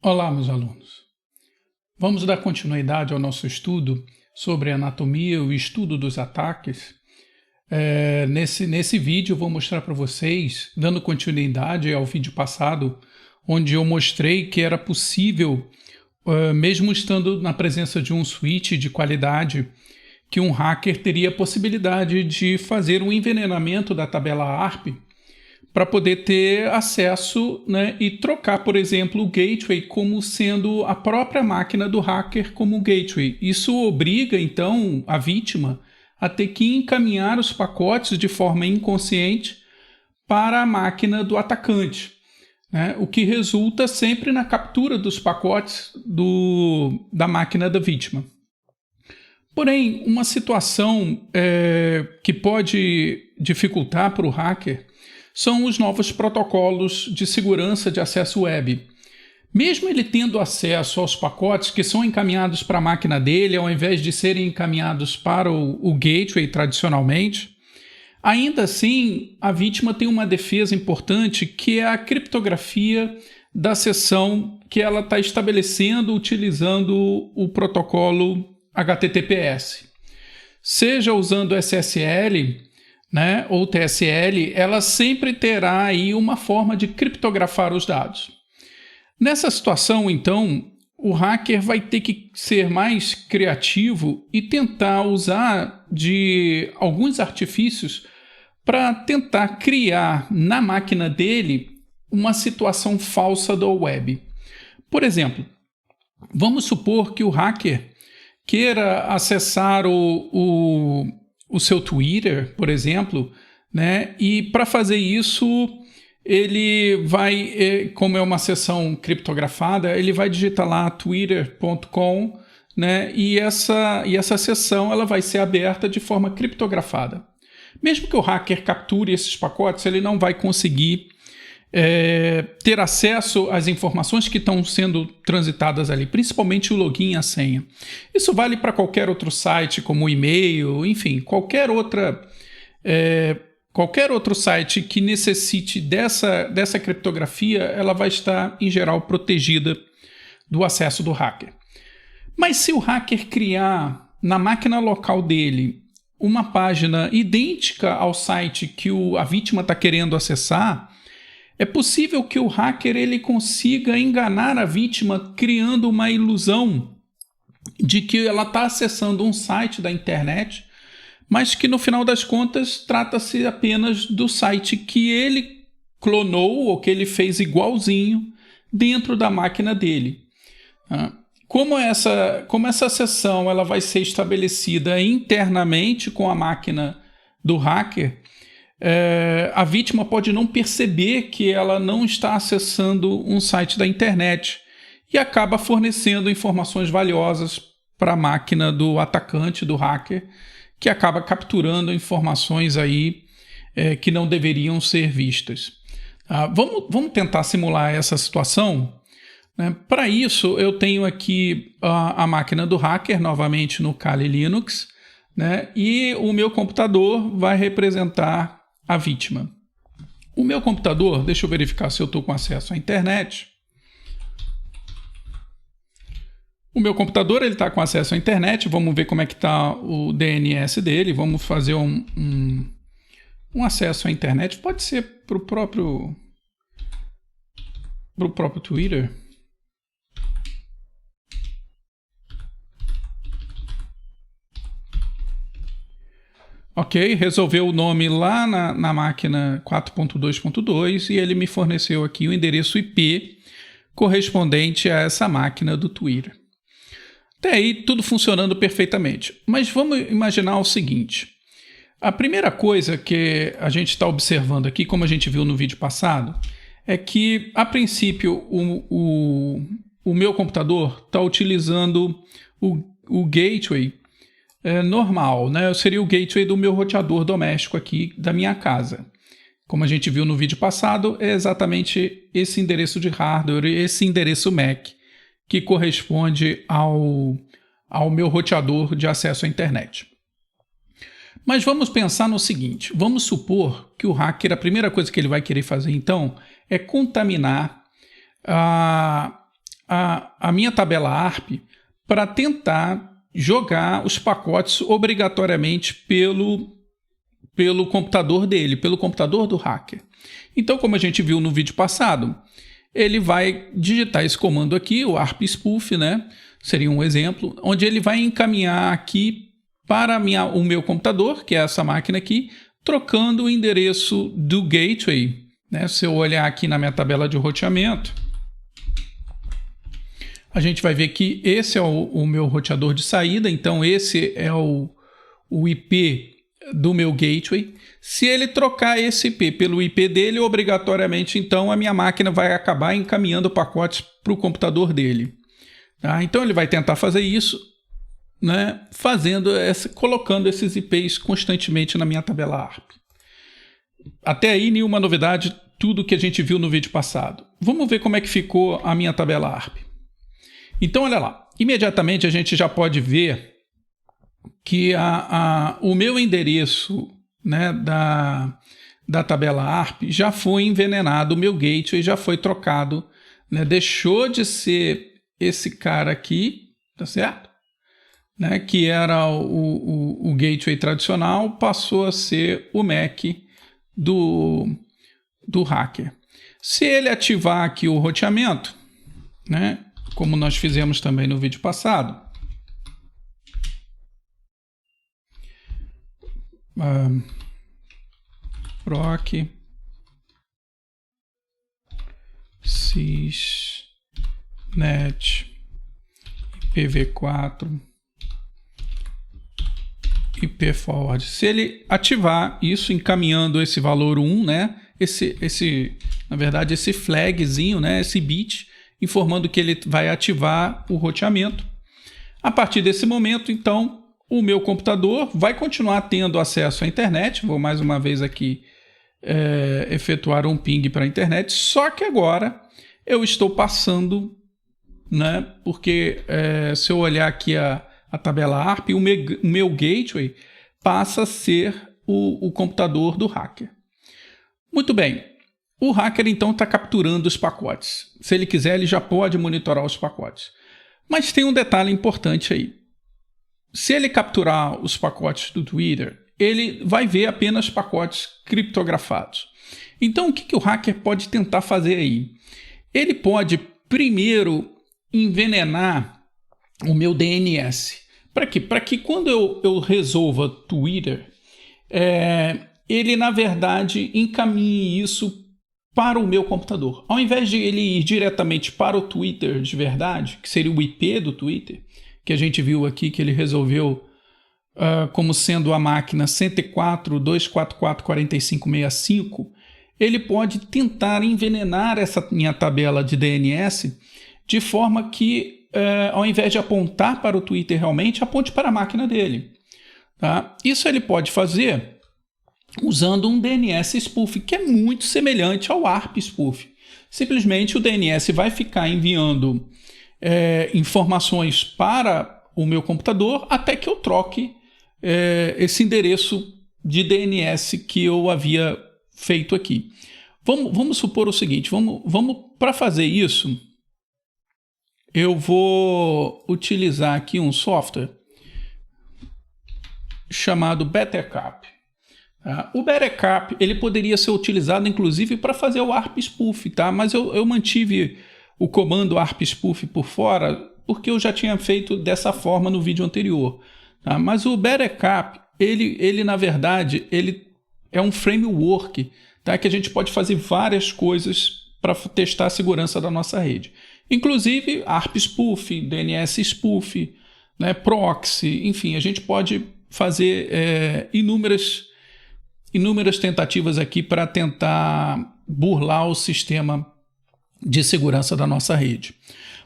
Olá, meus alunos. Vamos dar continuidade ao nosso estudo sobre anatomia e o estudo dos ataques. Nesse vídeo eu vou mostrar para vocês, dando continuidade ao vídeo passado, onde eu mostrei que era possível, mesmo estando na presença de um switch de qualidade, que um hacker teria a possibilidade de fazer um envenenamento da tabela ARP para poder ter acesso, né, e trocar, por exemplo, o gateway como sendo a própria máquina do hacker como gateway. Isso obriga, então, a vítima a ter que encaminhar os pacotes de forma inconsciente para a máquina do atacante, né, o que resulta sempre na captura dos pacotes da máquina da vítima. Porém, uma situação que pode dificultar para o hacker são os novos protocolos de segurança de acesso web. Mesmo ele tendo acesso aos pacotes que são encaminhados para a máquina dele, ao invés de serem encaminhados para o gateway tradicionalmente, ainda assim a vítima tem uma defesa importante, que é a criptografia da sessão que ela está estabelecendo utilizando o protocolo HTTPS. Seja usando SSL, né, ou TSL, ela sempre terá aí uma forma de criptografar os dados. Nessa situação, então, o hacker vai ter que ser mais criativo e tentar usar de alguns artifícios para tentar criar na máquina dele uma situação falsa da web. Por exemplo, vamos supor que o hacker queira acessar o seu Twitter, por exemplo, né? E para fazer isso, ele vai, como é uma sessão criptografada, ele vai digitar lá twitter.com, né? E essa sessão ela vai ser aberta de forma criptografada. Mesmo que o hacker capture esses pacotes, ele não vai conseguir ter acesso às informações que estão sendo transitadas ali, principalmente o login e a senha. Isso vale para qualquer outro site, como o e-mail, enfim, qualquer outro site que necessite dessa criptografia, ela vai estar, em geral, protegida do acesso do hacker. Mas se o hacker criar na máquina local dele uma página idêntica ao site que a vítima está querendo acessar, é possível que o hacker ele consiga enganar a vítima criando uma ilusão de que ela está acessando um site da internet, mas que no final das contas trata-se apenas do site que ele clonou ou que ele fez igualzinho dentro da máquina dele. Como essa sessão ela vai ser estabelecida internamente com a máquina do hacker, a vítima pode não perceber que ela não está acessando um site da internet e acaba fornecendo informações valiosas para a máquina do atacante, do hacker, que acaba capturando informações aí que não deveriam ser vistas. Vamos tentar simular essa situação? Para isso, eu tenho aqui a máquina do hacker, novamente no Kali Linux, né? E o meu computador vai representar a vítima. O meu computador, deixa eu verificar se eu estou com acesso à internet. O meu computador está com acesso à internet, vamos ver como é que está o DNS dele, vamos fazer um acesso à internet, pode ser para o próprio Twitter. Ok, resolveu o nome lá na máquina 4.2.2 e ele me forneceu aqui o endereço IP correspondente a essa máquina do Twitter. Até aí tudo funcionando perfeitamente. Mas vamos imaginar o seguinte. A primeira coisa que a gente está observando aqui, como a gente viu no vídeo passado, é que, a princípio, o meu computador está utilizando o gateway normal, né? Seria o gateway do meu roteador doméstico aqui da minha casa. Como a gente viu no vídeo passado, é exatamente esse endereço de hardware, esse endereço MAC, que corresponde ao meu roteador de acesso à internet. Mas vamos pensar no seguinte, vamos supor que o hacker, a primeira coisa que ele vai querer fazer então, é contaminar a minha tabela ARP para tentar jogar os pacotes obrigatoriamente pelo computador dele, pelo computador do hacker. Então, como a gente viu no vídeo passado, ele vai digitar esse comando aqui, o ARP spoof, né? Seria um exemplo, onde ele vai encaminhar aqui para o meu computador, que é essa máquina aqui, trocando o endereço do gateway, né? Se eu olhar aqui na minha tabela de roteamento, a gente vai ver que esse é o meu roteador de saída, então esse é o IP do meu gateway. Se ele trocar esse IP pelo IP dele, obrigatoriamente, então, a minha máquina vai acabar encaminhando pacotes para o computador dele. Tá? Então, ele vai tentar fazer isso, né, colocando esses IPs constantemente na minha tabela ARP. Até aí, nenhuma novidade, tudo que a gente viu no vídeo passado. Vamos ver como é que ficou a minha tabela ARP. Então, olha lá. Imediatamente, a gente já pode ver que o meu endereço, né, da tabela ARP já foi envenenado, o meu gateway já foi trocado, né, deixou de ser esse cara aqui, tá certo? Né, que era o gateway tradicional, passou a ser o MAC do hacker. Se ele ativar aqui o roteamento, né, como nós fizemos também no vídeo passado, proc sysnet IPv4 IP forward. Se ele ativar isso, encaminhando esse valor 1, né, na verdade, esse flagzinho, né, esse bit, informando que ele vai ativar o roteamento. A partir desse momento, então, o meu computador vai continuar tendo acesso à internet. Vou mais uma vez aqui efetuar um ping para a internet, só que agora eu estou passando, né, porque se eu olhar aqui a tabela ARP, o meu gateway passa a ser o computador do hacker. Muito bem, o hacker então está capturando os pacotes. Se ele quiser, ele já pode monitorar os pacotes. Mas tem um detalhe importante aí. Se ele capturar os pacotes do Twitter, ele vai ver apenas pacotes criptografados. Então, o que o hacker pode tentar fazer aí? Ele pode primeiro envenenar o meu DNS. Para quê? Para que quando eu resolva Twitter, ele, na verdade, encaminhe isso para o meu computador. Ao invés de ele ir diretamente para o Twitter de verdade, que seria o IP do Twitter, que a gente viu aqui que ele resolveu como sendo a máquina 104.244.4565, ele pode tentar envenenar essa minha tabela de DNS de forma que, ao invés de apontar para o Twitter realmente, aponte para a máquina dele. Tá? Isso ele pode fazer usando um DNS spoof, que é muito semelhante ao ARP spoof. Simplesmente o DNS vai ficar enviando informações para o meu computador até que eu troque esse endereço de DNS que eu havia feito aqui. Vamos supor o seguinte, para fazer isso, eu vou utilizar aqui um software chamado Bettercap. O Bettercap ele poderia ser utilizado inclusive para fazer o ARP spoof, tá? Mas eu mantive o comando ARP spoof por fora porque eu já tinha feito dessa forma no vídeo anterior. Tá? Mas o Bettercap, ele na verdade, ele é um framework, tá? Que a gente pode fazer várias coisas para testar a segurança da nossa rede. Inclusive ARP spoof, DNS spoof, né? Proxy, enfim, a gente pode fazer inúmeras tentativas aqui para tentar burlar o sistema de segurança da nossa rede.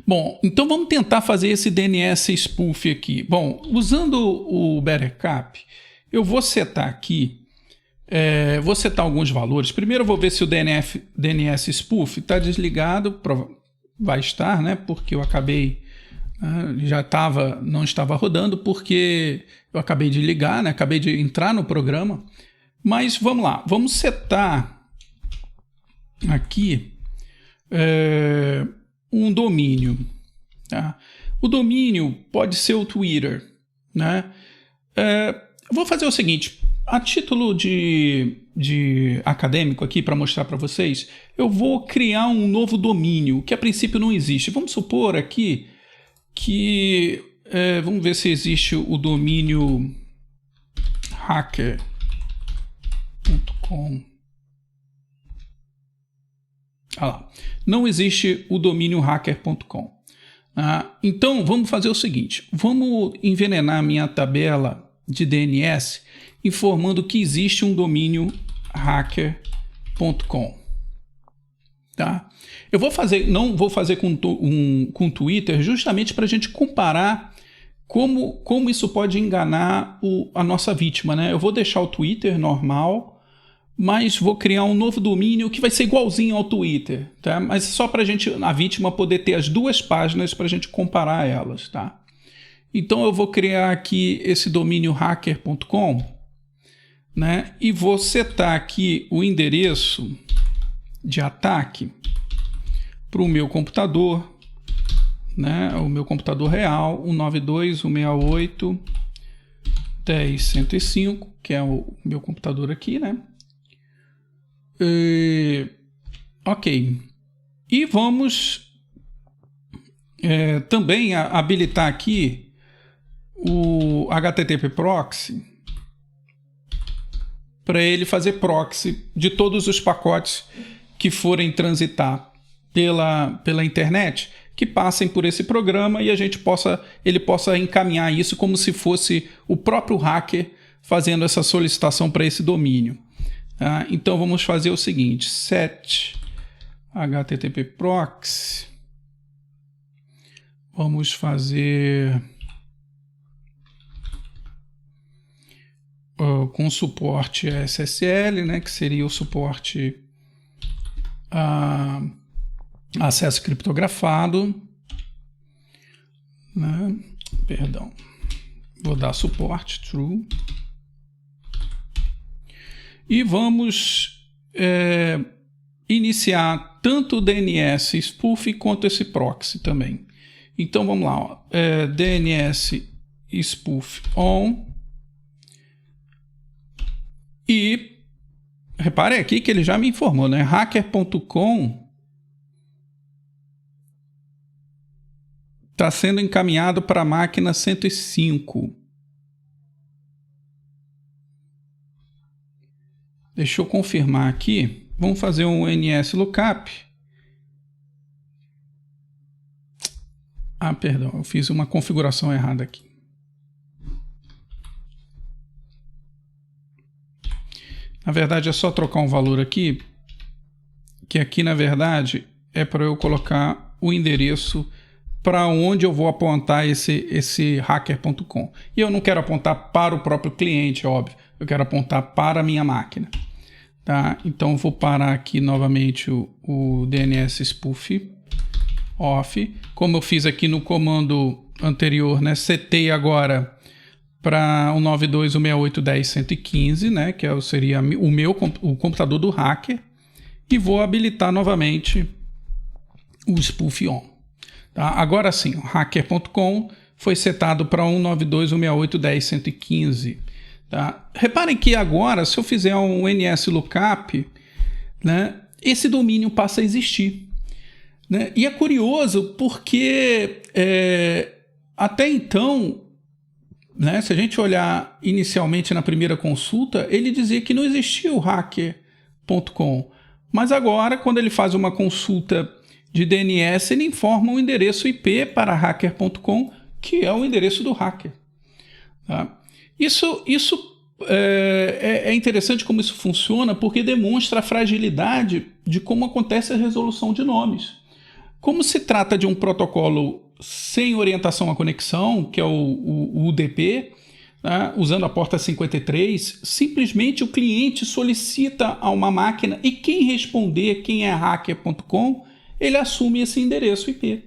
Bom, então vamos tentar fazer esse DNS spoof aqui. Bom, usando o Bettercap, eu vou setar aqui, vou setar alguns valores. Primeiro eu vou ver se o DNS spoof está desligado, vai estar, né? Porque eu acabei, não estava rodando porque eu acabei de ligar, né? Acabei de entrar no programa. Mas vamos lá, vamos setar aqui um domínio. Tá? O domínio pode ser o Twitter. Né? Eu vou fazer o seguinte, a título de acadêmico aqui para mostrar para vocês, eu vou criar um novo domínio que a princípio não existe. Vamos supor aqui que, vamos ver se existe o domínio hacker.com. Não existe o domínio hacker.com. Então vamos fazer o seguinte, vamos envenenar minha tabela de DNS informando que existe um domínio hacker.com. Tá? Eu não vou fazer com Twitter justamente para a gente comparar como isso pode enganar a nossa vítima. Né? Eu vou deixar o Twitter normal, mas vou criar um novo domínio que vai ser igualzinho ao Twitter. Tá? Mas só para a vítima poder ter as duas páginas para a gente comparar elas. Tá? Então eu vou criar aqui esse domínio hacker.com, né? E vou setar aqui o endereço de ataque para o meu computador, né? O meu computador real, 192.168.10.105, que é o meu computador aqui, né? Ok. E vamos também habilitar aqui o HTTP proxy para ele fazer proxy de todos os pacotes que forem transitar pela internet, que passem por esse programa e ele possa encaminhar isso como se fosse o próprio hacker fazendo essa solicitação para esse domínio. Tá? Então vamos fazer o seguinte, set HTTP proxy, vamos fazer com suporte SSL, né, que seria o suporte a acesso criptografado, né? Perdão, vou dar suporte true e vamos iniciar tanto o DNS spoof quanto esse proxy também. Então vamos lá, ó. DNS spoof on. E repare aqui que ele já me informou, né? Hacker.com está sendo encaminhado para a máquina 105. Deixa eu confirmar aqui. Vamos fazer um NSLookup. Perdão, eu fiz uma configuração errada aqui. Na verdade, é só trocar um valor aqui, que aqui, na verdade, é para eu colocar o endereço para onde eu vou apontar esse hacker.com. E eu não quero apontar para o próprio cliente, óbvio. Eu quero apontar para a minha máquina. Tá? Então, vou parar aqui novamente o DNS spoof off. Como eu fiz aqui no comando anterior, né? Setei agora para o 92.168.10.115, né, que seria o computador do hacker, e vou habilitar novamente o spoof on. Tá? Agora sim, o hacker.com foi setado para 192.168.10.115. Tá? Reparem que agora, se eu fizer um NSLookup, né, esse domínio passa a existir. Né? E é curioso porque até então, né, se a gente olhar inicialmente na primeira consulta, ele dizia que não existia o hacker.com. Mas agora, quando ele faz uma consulta de DNS, ele informa o endereço IP para hacker.com, que é o endereço do hacker. Tá? Isso é interessante como isso funciona, porque demonstra a fragilidade de como acontece a resolução de nomes. Como se trata de um protocolo sem orientação à conexão, que é o UDP, né, usando a porta 53, simplesmente o cliente solicita a uma máquina e quem responder, quem é hacker.com, ele assume esse endereço IP.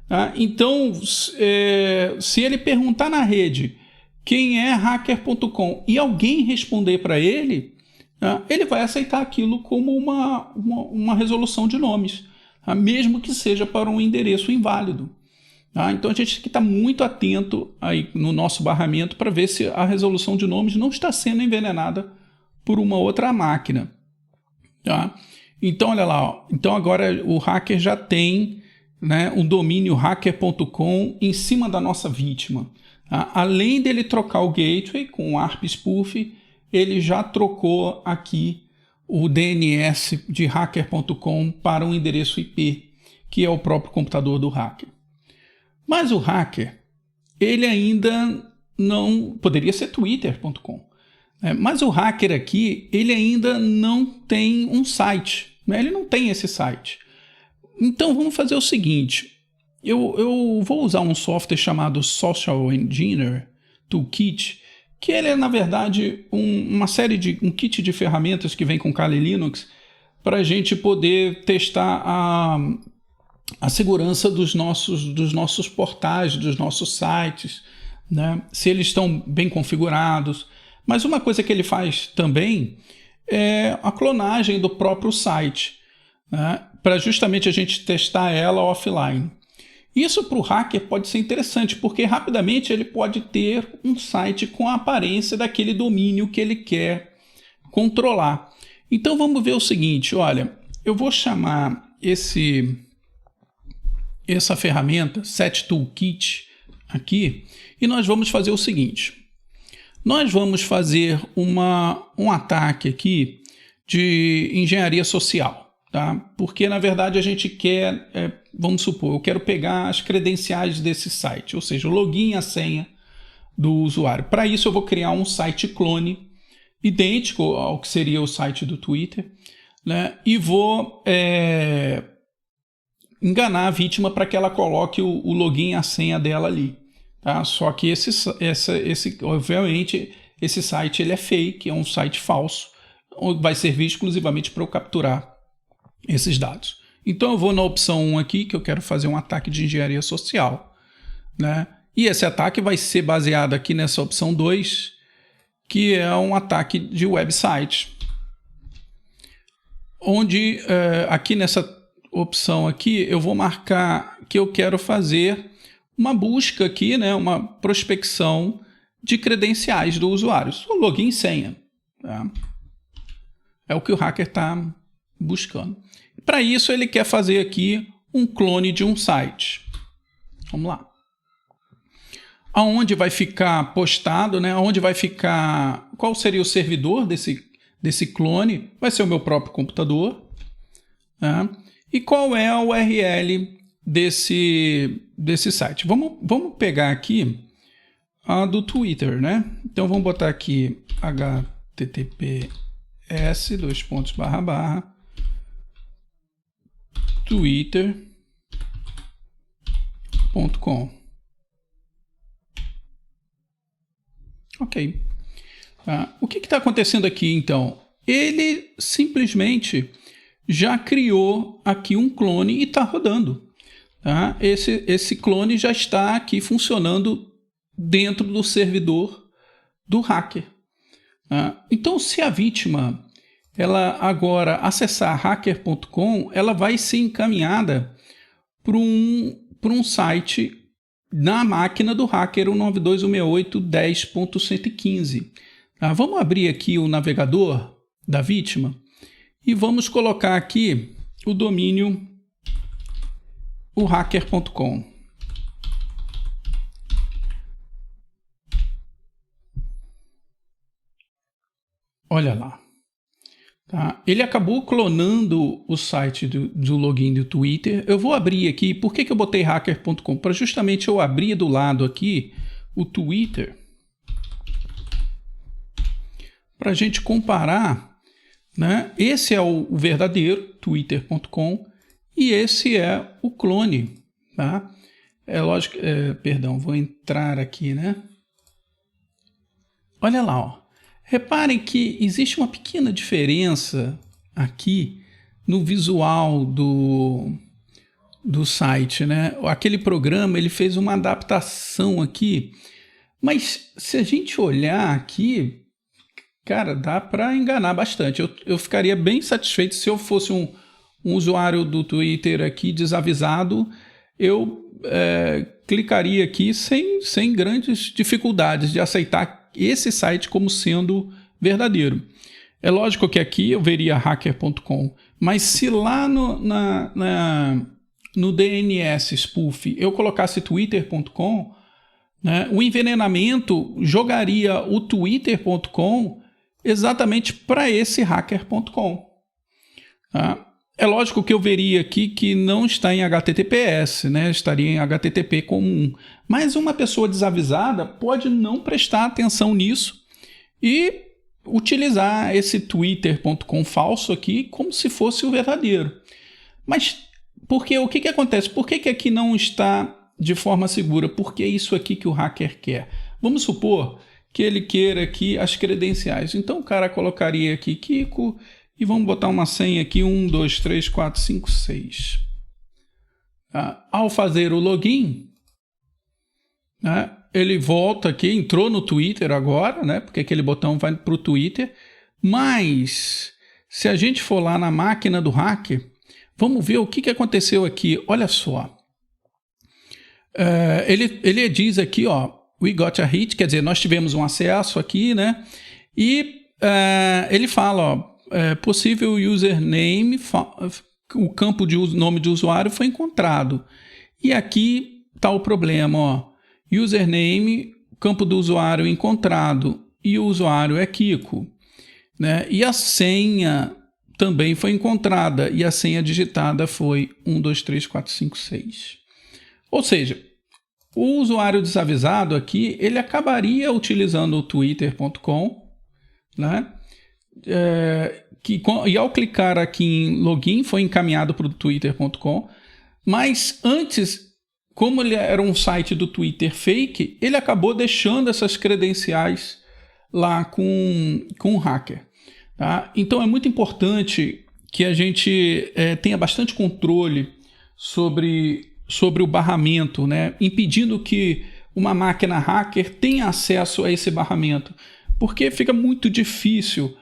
Tá? Então, se ele perguntar na rede quem é hacker.com e alguém responder para ele, tá, ele vai aceitar aquilo como uma resolução de nomes, tá? Mesmo que seja para um endereço inválido. Tá? Então a gente tem que estar muito atento aí no nosso barramento para ver se a resolução de nomes não está sendo envenenada por uma outra máquina. Tá? Então olha lá, ó. Então agora o hacker já tem, né, um domínio hacker.com em cima da nossa vítima. Tá? Além dele trocar o gateway com o ARP Spoof, ele já trocou aqui o DNS de hacker.com para um endereço IP, que é o próprio computador do hacker. Mas o hacker, ele ainda não... Poderia ser twitter.com. Mas o hacker aqui, ele ainda não tem um site. Né? Ele não tem esse site. Então vamos fazer o seguinte. Eu vou usar um software chamado Social Engineer Toolkit, que ele é, na verdade, um kit de ferramentas que vem com Kali Linux para a gente poder testar a segurança dos nossos portais, dos nossos sites, né? Se eles estão bem configurados. Mas uma coisa que ele faz também é a clonagem do próprio site, né? Para justamente a gente testar ela offline. Isso para o hacker pode ser interessante, porque rapidamente ele pode ter um site com a aparência daquele domínio que ele quer controlar. Então vamos ver o seguinte, olha, eu vou chamar essa ferramenta, Set Toolkit, aqui, e nós vamos fazer o seguinte. Nós vamos fazer um ataque aqui de engenharia social. Tá? Porque, na verdade, a gente quer, vamos supor, eu quero pegar as credenciais desse site, ou seja, o login e a senha do usuário. Para isso, eu vou criar um site clone, idêntico ao que seria o site do Twitter, né? E vou enganar a vítima para que ela coloque o login e a senha dela ali. Tá? Só que obviamente, esse site ele é fake, é um site falso, vai servir exclusivamente para eu capturar esses dados. Então eu vou na opção 1 aqui, que eu quero fazer um ataque de engenharia social, né? E esse ataque vai ser baseado aqui nessa opção 2, que é um ataque de website. Onde aqui nessa opção aqui, eu vou marcar que eu quero fazer uma busca aqui, né? Uma prospecção de credenciais do usuário. O login e senha. Tá? É o que o hacker está buscando. Para isso, ele quer fazer aqui um clone de um site. Vamos lá. Aonde vai ficar postado, né? Aonde vai ficar... Qual seria o servidor desse clone? Vai ser o meu próprio computador. Né? E qual é a URL desse site? Vamos pegar aqui a do Twitter, né? Então, vamos botar aqui https:// twitter.com. Ok. O que está acontecendo aqui, então? Ele simplesmente já criou aqui um clone e está rodando. Tá? Esse clone já está aqui funcionando dentro do servidor do hacker. Então, se a vítima ela agora acessar hacker.com, ela vai ser encaminhada para um site na máquina do hacker 192.168.10.115. Vamos abrir aqui o navegador da vítima e vamos colocar aqui o domínio o hacker.com. Olha lá. Tá? Ele acabou clonando o site do login do Twitter. Eu vou abrir aqui. Por que eu botei hacker.com? Para justamente eu abrir do lado aqui o Twitter. Para a gente comparar. Né? Esse é o verdadeiro, twitter.com. E esse é o clone. Tá? É lógico... perdão, vou entrar aqui, né? Olha lá, ó. Reparem que existe uma pequena diferença aqui no visual do site, né? Aquele programa ele fez uma adaptação aqui, mas se a gente olhar aqui, cara, dá para enganar bastante. Eu ficaria bem satisfeito se eu fosse um usuário do Twitter aqui desavisado eu clicaria aqui sem grandes dificuldades de aceitar esse site como sendo verdadeiro. É lógico que aqui eu veria hacker.com, mas se lá no DNS spoof eu colocasse twitter.com, né, o envenenamento jogaria o twitter.com exatamente para esse hacker.com. Tá? É lógico que eu veria aqui que não está em HTTPS, né? Estaria em HTTP comum. Mas uma pessoa desavisada pode não prestar atenção nisso e utilizar esse twitter.com falso aqui como se fosse o verdadeiro. Mas o que acontece? Por que aqui não está de forma segura? Porque é isso aqui que o hacker quer. Vamos supor que ele queira aqui as credenciais. Então o cara colocaria aqui Kiko e vamos botar uma senha aqui, 1, 2, 3, 4, 5, 6. Ao fazer o login, né, ele volta aqui, entrou no Twitter agora, né, porque aquele botão vai para o Twitter, mas se a gente for lá na máquina do hacker, vamos ver o que aconteceu aqui. Olha só. Ele diz aqui, ó, we got a hit, quer dizer, nós tivemos um acesso aqui, né, e ele fala, ó, possível username, o campo de nome de usuário foi encontrado. E aqui está o problema, ó. Username, campo do usuário encontrado, e o usuário é Kiko, né? E a senha também foi encontrada, e a senha digitada foi 1, 2, 3, 4, 5, 6. Ou seja, o usuário desavisado aqui, ele acabaria utilizando o twitter.com, né? E ao clicar aqui em login foi encaminhado para o twitter.com, mas antes, como ele era um site do Twitter fake, ele acabou deixando essas credenciais lá com o hacker. Tá? Então é muito importante que a gente tenha bastante controle sobre o barramento, né? Impedindo que uma máquina hacker tenha acesso a esse barramento, porque fica muito difícil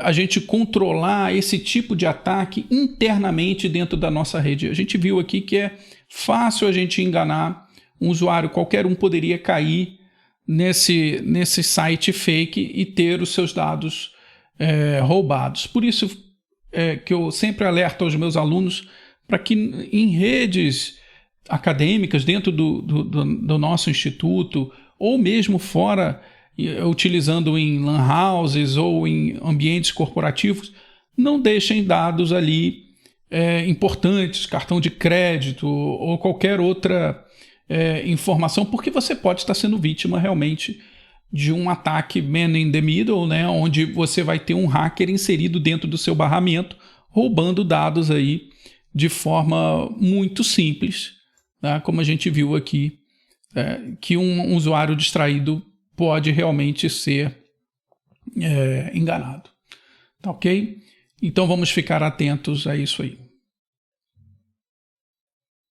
a gente controlar esse tipo de ataque internamente dentro da nossa rede. A gente viu aqui que é fácil a gente enganar um usuário, qualquer um poderia cair nesse site fake e ter os seus dados roubados. Por isso que eu sempre alerto aos meus alunos para que em redes acadêmicas, dentro do nosso instituto, ou mesmo fora, utilizando em lan houses ou em ambientes corporativos, não deixem dados ali importantes, cartão de crédito ou qualquer outra informação, porque você pode estar sendo vítima realmente de um ataque man in the middle, né, onde você vai ter um hacker inserido dentro do seu barramento, roubando dados aí de forma muito simples, né, como a gente viu aqui, que um usuário distraído pode realmente ser enganado. Tá ok? Então vamos ficar atentos a isso aí.